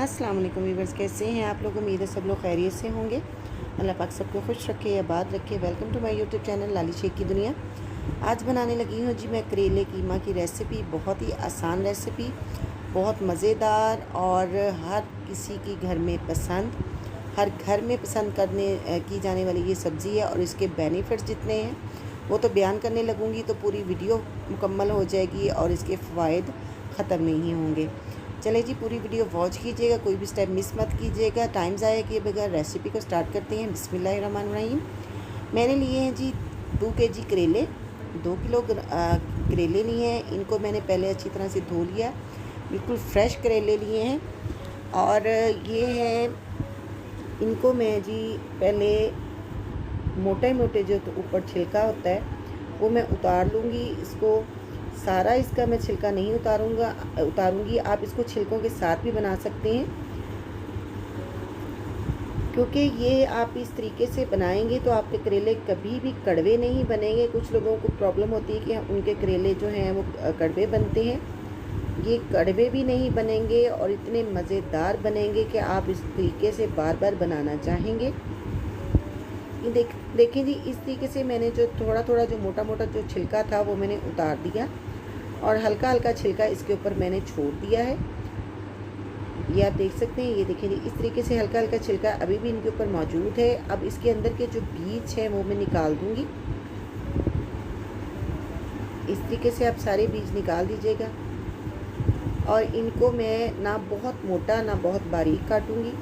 अस्सलाम वालेकुम व्यूअर्स, कैसे हैं आप लोग। उम्मीद है सब लोग खैरियत से होंगे। अल्लाह पाक सबको खुश रखे, आबाद रखे। Welcome to my YouTube channel Lali Shaikh की दुनिया। आज बनाने लगी हूँ जी मैं करेले कीमा की रेसिपी। बहुत ही आसान रेसिपी, बहुत मज़ेदार और हर किसी की घर में पसंद, हर घर में पसंद करने की जाने वाली ये सब्ज़ी है। और इसके बेनिफिट्स जितने हैं वो तो बयान करने लगूँगी तो पूरी वीडियो मुकम्मल हो जाएगी और इसके फ़वाइद ख़त्म नहीं होंगे। चले जी, पूरी वीडियो वॉच कीजिएगा, कोई भी स्टेप मिस मत कीजिएगा, टाइम ज़ाया किए बगैर रेसिपी को स्टार्ट करते हैं। बिस्मिल्लाहिर्रहमानिर्रहीम। मैंने लिए हैं जी 2 kg करेले, 2 किलो करेले लिए हैं। इनको मैंने पहले अच्छी तरह से धो लिया, बिल्कुल फ्रेश करेले लिए हैं। और ये हैं, इनको मैं जी पहले मोटे मोटे जो तो ऊपर छिलका होता है वो मैं उतार लूँगी। इसको सारा इसका मैं छिलका नहीं उतारूँगी। आप इसको छिलकों के साथ भी बना सकते हैं, क्योंकि ये आप इस तरीके से बनाएंगे तो आपके करेले कभी भी कड़वे नहीं बनेंगे। कुछ लोगों को प्रॉब्लम होती है कि उनके करेले जो हैं वो कड़वे बनते हैं। ये कड़वे भी नहीं बनेंगे और इतने मज़ेदार बनेंगे कि आप इस तरीके से बार बार बनाना चाहेंगे। ये देखें जी, इस तरीके से मैंने जो थोड़ा थोड़ा जो मोटा मोटा जो छिलका था वो मैंने उतार दिया और हल्का हल्का छिलका इसके ऊपर मैंने छोड़ दिया है। ये आप देख सकते हैं, ये देखें जी, इस तरीके से हल्का हल्का छिलका अभी भी इनके ऊपर मौजूद है। अब इसके अंदर के जो बीज हैं वो मैं निकाल दूंगी। इस तरीके से आप सारे बीज निकाल दीजिएगा और इनको मैं ना बहुत मोटा ना बहुत बारीक काटूंगी।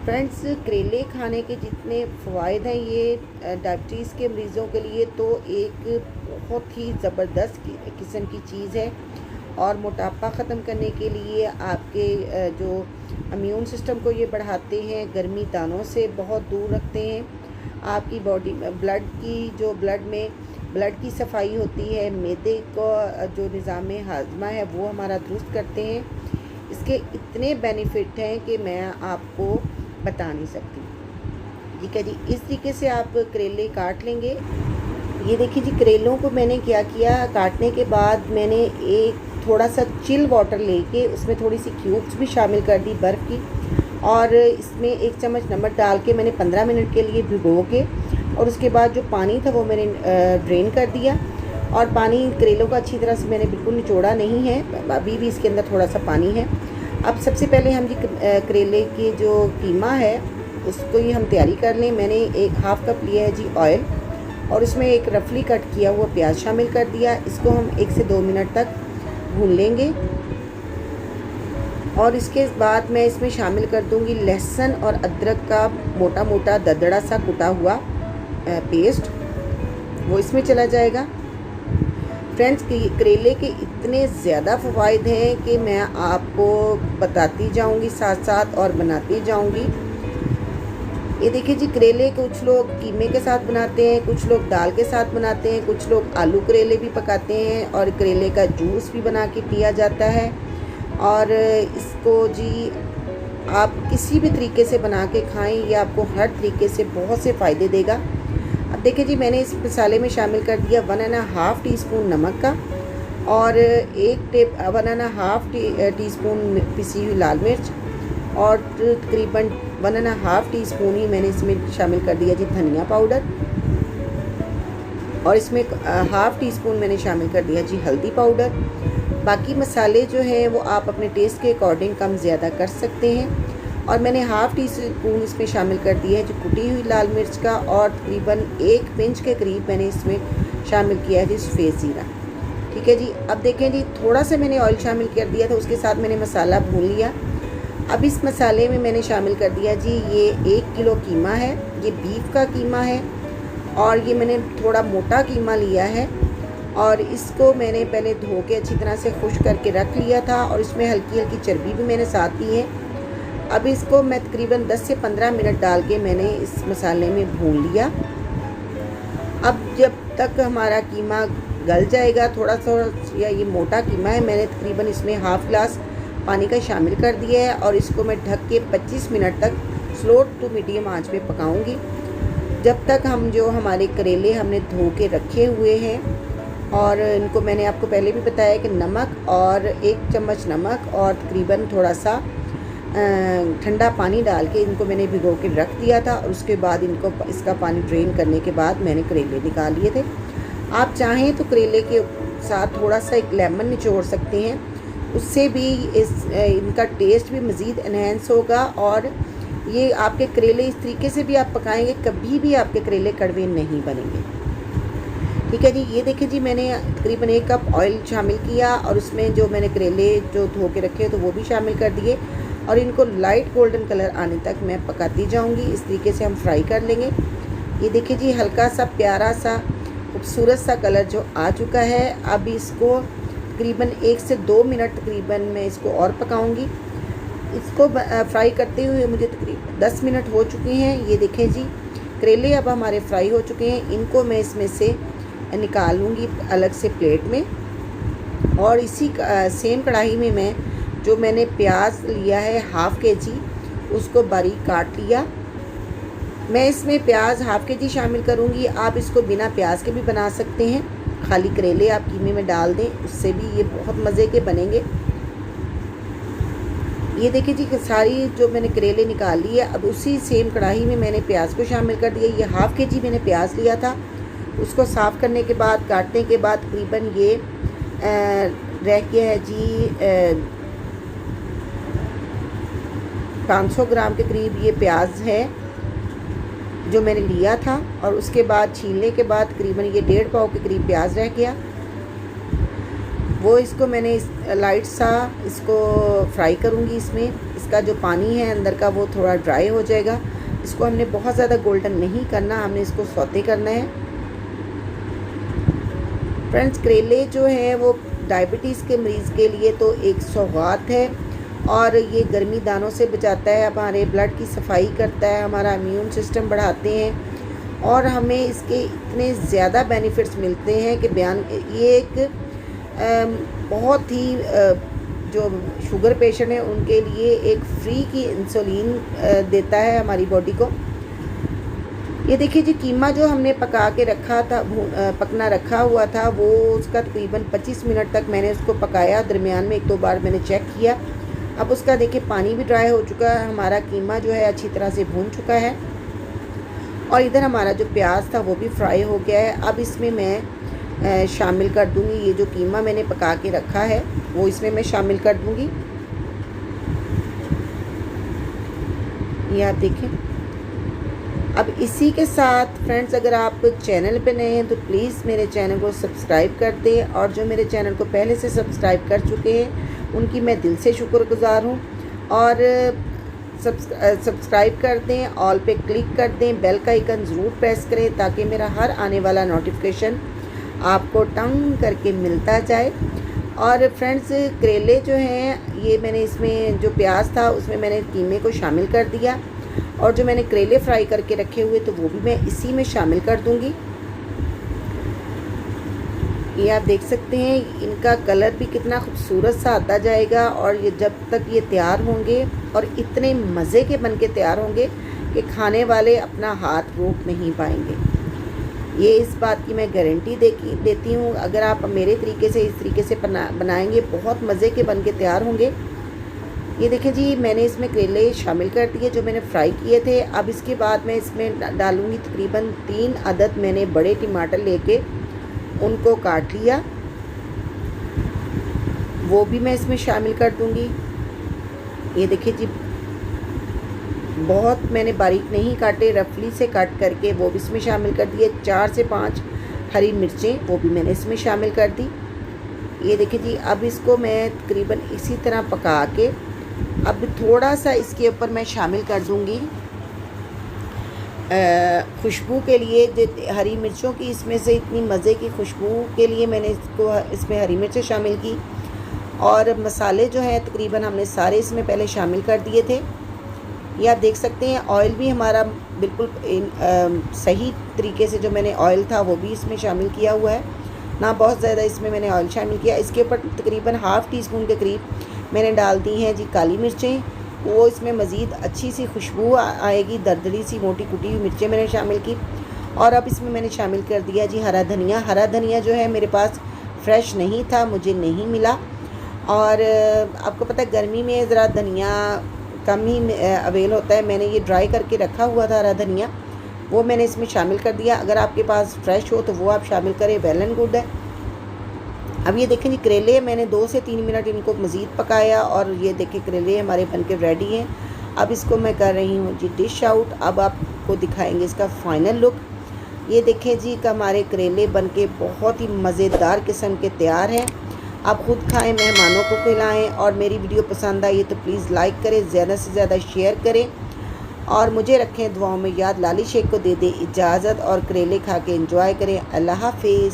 फ्रेंड्स, करेले खाने के जितने फ़वाइद हैं, ये डायबिटीज़ के मरीज़ों के लिए तो एक बहुत ही ज़बरदस्त किस्म की चीज़ है। और मोटापा ख़त्म करने के लिए आपके जो इम्यून सिस्टम को ये बढ़ाते हैं, गर्मी दानों से बहुत दूर रखते हैं। आपकी बॉडी में ब्लड की सफाई होती है, मैदे को जो निज़ाम हाजमा है वो हमारा दुरुस्त करते हैं। इसके इतने बेनिफिट हैं कि मैं आपको बता नहीं सकती। ठीक है जी, इस तरीके से आप करेले काट लेंगे। ये देखिए जी, करेलों को मैंने क्या किया, काटने के बाद मैंने एक थोड़ा सा चिल वाटर लेके उसमें थोड़ी सी क्यूब्स भी शामिल कर दी बर्फ़ की, और इसमें 1 चम्मच नमक डाल के मैंने 15 मिनट के लिए भिगो के, और उसके बाद जो पानी था वो मैंने ड्रेन कर दिया। और पानी करेलों का अच्छी तरह से मैंने बिल्कुल निचोड़ा नहीं है, अभी भी इसके अंदर थोड़ा सा पानी है। अब सबसे पहले हम जी करेले की जो कीमा है उसको ही हम तैयारी कर लें। मैंने एक हाफ़ कप लिया है जी ऑयल, और उसमें एक रफली कट किया हुआ प्याज शामिल कर दिया। इसको हम 1 से 2 मिनट तक भून लेंगे। और इसके बाद मैं इसमें शामिल कर दूंगी लहसुन और अदरक का मोटा मोटा ददड़ा सा कुटा हुआ पेस्ट, वो इसमें चला जाएगा। फ्रेंड्स, करेले के इतने ज़्यादा फ़वाइद हैं कि मैं आपको बताती जाऊंगी साथ साथ और बनाती जाऊंगी। ये देखिए जी, करेले कुछ लोग कीमे के साथ बनाते हैं, कुछ लोग दाल के साथ बनाते हैं, कुछ लोग आलू करेले भी पकाते हैं, और करेले का जूस भी बना के पिया जाता है। और इसको जी आप किसी भी तरीके से बना के खाएं, ये आपको हर तरीके से बहुत से फ़ायदे देगा। अब देखिए जी, मैंने इस मसाले में शामिल कर दिया 1½ टीस्पून नमक का, और 1½ टीस्पून पिसी हुई लाल मिर्च, और तकरीबन 1½ टीस्पून ही मैंने इसमें शामिल कर दिया जी धनिया पाउडर, और इसमें 1/2 टीस्पून मैंने शामिल कर दिया जी हल्दी पाउडर। बाकी मसाले जो हैं वो आप अपने टेस्ट के अकॉर्डिंग कम ज़्यादा कर सकते हैं। और मैंने 1/2 टीस्पून इसमें शामिल कर दिया है जो कुटी हुई लाल मिर्च का, और तकरीबन 1 पिंच के करीब मैंने इसमें शामिल किया है जी सफ़ेद ज़ीरा। ठीक है जी, अब देखें जी, थोड़ा सा मैंने ऑयल शामिल कर दिया था, उसके साथ मैंने मसाला भून लिया। अब इस मसाले में मैंने शामिल कर दिया जी, ये 1 किलो कीमा है, ये बीफ का कीमा है, और ये मैंने थोड़ा मोटा कीमा लिया है। और इसको मैंने पहले धो के अच्छी तरह से खुश्क करके रख लिया था, और इसमें हल्की हल्की चर्बी भी मैंने साथ दी है। अब इसको मैं तकरीबन 10 से 15 मिनट डाल के मैंने इस मसाले में भून लिया। अब जब तक हमारा कीमा गल जाएगा, थोड़ा सा या ये मोटा कीमा है, मैंने तकरीबन इसमें हाफ़ ग्लास पानी का शामिल कर दिया है, और इसको मैं ढक के 25 मिनट तक स्लो टू मीडियम आंच पे पकाऊंगी, जब तक हम जो हमारे करेले हमने धो के रखे हुए हैं और इनको मैंने आपको पहले भी बताया कि नमक और 1 चम्मच नमक और तकरीबन थोड़ा सा ठंडा पानी डाल के इनको मैंने भिगो के रख दिया था। और उसके बाद इनको इसका पानी ड्रेन करने के बाद मैंने करेले निकाल लिए थे। आप चाहें तो करेले के साथ थोड़ा सा एक लेमन निचोड़ सकते हैं, उससे भी इनका टेस्ट भी मज़ीद इन्हेंस होगा। और ये आपके करेले इस तरीके से भी आप पकाएंगे, कभी भी आपके करेले कड़वे नहीं बनेंगे। ठीक है जी, ये देखिए जी, मैंने तकरीबन 1 कप ऑयल शामिल किया और उसमें जो मैंने करेले जो धो के रखे तो वो भी शामिल कर दिए और इनको लाइट गोल्डन कलर आने तक मैं पकाती जाऊंगी। इस तरीके से हम फ्राई कर लेंगे। ये देखिए जी, हल्का सा प्यारा सा खूबसूरत सा कलर जो आ चुका है। अब इसको तकरीबन 1 से 2 मिनट तकरीबन मैं इसको और पकाऊंगी। इसको फ्राई करते हुए मुझे तकरीबन 10 मिनट हो चुके हैं। ये देखें जी, करेले अब हमारे फ्राई हो चुके हैं। इनको मैं इसमें से निकालूंगी अलग से प्लेट में। और इसी सेम कढ़ाई में मैं जो मैंने प्याज लिया है ½ kg, उसको बारीक काट लिया। मैं इसमें प्याज ½ kg शामिल करूंगी। आप इसको बिना प्याज के भी बना सकते हैं, खाली करेले आप कीमे में डाल दें, उससे भी ये बहुत मज़े के बनेंगे। ये देखिए जी, सारी जो मैंने करेले निकाल ली है। अब उसी सेम कढ़ाई में मैंने प्याज को शामिल कर दिया। ये ½ kg मैंने प्याज लिया था, उसको साफ़ करने के बाद काटने के बाद तकरीबन ये रह गया है जी 500 ग्राम के करीब ये प्याज है जो मैंने लिया था। और उसके बाद छीलने के बाद तकरीबन ये 1.5 पाव के करीब प्याज रह गया। वो इसको मैंने लाइट सा इसको फ्राई करूँगी। इसमें इसका जो पानी है अंदर का वो थोड़ा ड्राई हो जाएगा। इसको हमने बहुत ज़्यादा गोल्डन नहीं करना, हमने इसको सौते करना है। फ्रेंड्स, करेले जो है वो डायबिटीज़ के मरीज़ के लिए तो एक सौगात है और ये गर्मी दानों से बचाता है, हमारे ब्लड की सफाई करता है, हमारा इम्यून सिस्टम बढ़ाते हैं और हमें इसके इतने ज़्यादा बेनिफिट्स मिलते हैं कि बयान। ये एक बहुत ही जो शुगर पेशेंट है उनके लिए एक फ्री की इंसुलिन देता है हमारी बॉडी को। ये देखिए जी, कीमा जो हमने पका के रखा था, पकना रखा हुआ था, वो उसका तकरीबन 25 मिनट तक मैंने उसको पकाया। दरमियान में 1-2 बार मैंने चेक किया। अब उसका देखिए पानी भी ड्राई हो चुका है, हमारा कीमा जो है अच्छी तरह से भून चुका है और इधर हमारा जो प्याज था वो भी फ्राई हो गया है। अब इसमें मैं शामिल कर दूंगी ये जो कीमा मैंने पका के रखा है, वो इसमें मैं शामिल कर दूंगी। ये आप देखें। अब इसी के साथ फ्रेंड्स, अगर आप चैनल पे नए हैं तो प्लीज़ मेरे चैनल को सब्सक्राइब कर दें और जो मेरे चैनल को पहले से सब्सक्राइब कर चुके हैं उनकी मैं दिल से शुक्रगुज़ार हूँ। और सब्सक्राइब कर दें, ऑल पे क्लिक कर दें, बेल का आइकन ज़रूर प्रेस करें ताकि मेरा हर आने वाला नोटिफिकेशन आपको टंग करके मिलता जाए। और फ्रेंड्स, करेले जो हैं ये मैंने इसमें जो प्याज था उसमें मैंने कीमे को शामिल कर दिया और जो मैंने करेले फ्राई करके रखे हुए तो वो भी मैं इसी में शामिल कर दूंगी। ये आप देख सकते हैं, इनका कलर भी कितना खूबसूरत सा आता जाएगा और ये जब तक ये तैयार होंगे और इतने मज़े के बन के तैयार होंगे कि खाने वाले अपना हाथ रोक नहीं पाएंगे। ये इस बात की मैं गारंटी देती हूँ। अगर आप मेरे तरीके से इस तरीके से बनाएंगे, बहुत मज़े के बन के तैयार होंगे। ये देखें जी, मैंने इसमें करेले शामिल कर दिए जो मैंने फ्राई किए थे। अब इसके बाद मैं इसमें डालूँगी तकरीबन 3 अदद मैंने बड़े टमाटर लेके उनको काट लिया, वो भी मैं इसमें शामिल कर दूँगी। ये देखिए जी, बहुत मैंने बारीक नहीं काटे, रफली से काट करके वो भी इसमें शामिल कर दिए। 4 से 5 हरी मिर्चें वो भी मैंने इसमें शामिल कर दी। ये देखिए जी, अब इसको मैं तकरीबन इसी तरह पका के अब थोड़ा सा इसके ऊपर मैं शामिल कर दूँगी खुशबू के लिए। हरी मिर्चों की इसमें से इतनी मज़े की खुशबू के लिए मैंने इसमें हरी मिर्चें शामिल की। और मसाले जो हैं तकरीबन हमने सारे इसमें पहले शामिल कर दिए थे। ये आप देख सकते हैं, ऑयल भी हमारा बिल्कुल सही तरीके से जो मैंने ऑयल था वो भी इसमें शामिल किया हुआ है, ना बहुत ज़्यादा इसमें मैंने ऑयल शामिल किया। इसके ऊपर तकरीबन ½ टीस्पून के करीब मैंने डाल दी हैं जी काली मिर्चें, वो इसमें मज़ीद अच्छी सी खुशबू आएगी। दरदरी सी मोटी कुटी हुई मिर्चें मैंने शामिल की और अब इसमें मैंने शामिल कर दिया जी हरा धनिया। हरा धनिया जो है मेरे पास फ्रेश नहीं था, मुझे नहीं मिला। और आपको पता है गर्मी में ज़रा धनिया कम ही अवेल होता है। मैंने ये ड्राई करके रखा हुआ था हरा धनिया, वो मैंने इसमें शामिल कर दिया। अगर आपके पास फ्रेश हो तो वो आप शामिल करें, वेल एंड गुड है। अब ये देखें जी करेले मैंने 2 से 3 मिनट इनको मज़ीद पकाया और ये देखें करेले हमारे बनके रेडी हैं। अब इसको मैं कर रही हूँ जी डिश आउट। अब आपको दिखाएंगे इसका फ़ाइनल लुक। ये देखें जी कि हमारे करेले बनके बहुत ही मज़ेदार किस्म के तैयार हैं। आप ख़ुद खाएं, मेहमानों को खिलाएं। और मेरी वीडियो पसंद आई तो प्लीज़ लाइक करें, ज़्यादा से ज़्यादा शेयर करें और मुझे रखें दुआओं में याद। लाली शेख को दे दे इजाज़त और करेले खा के एंजॉय करें। अल्लाह हाफिज़।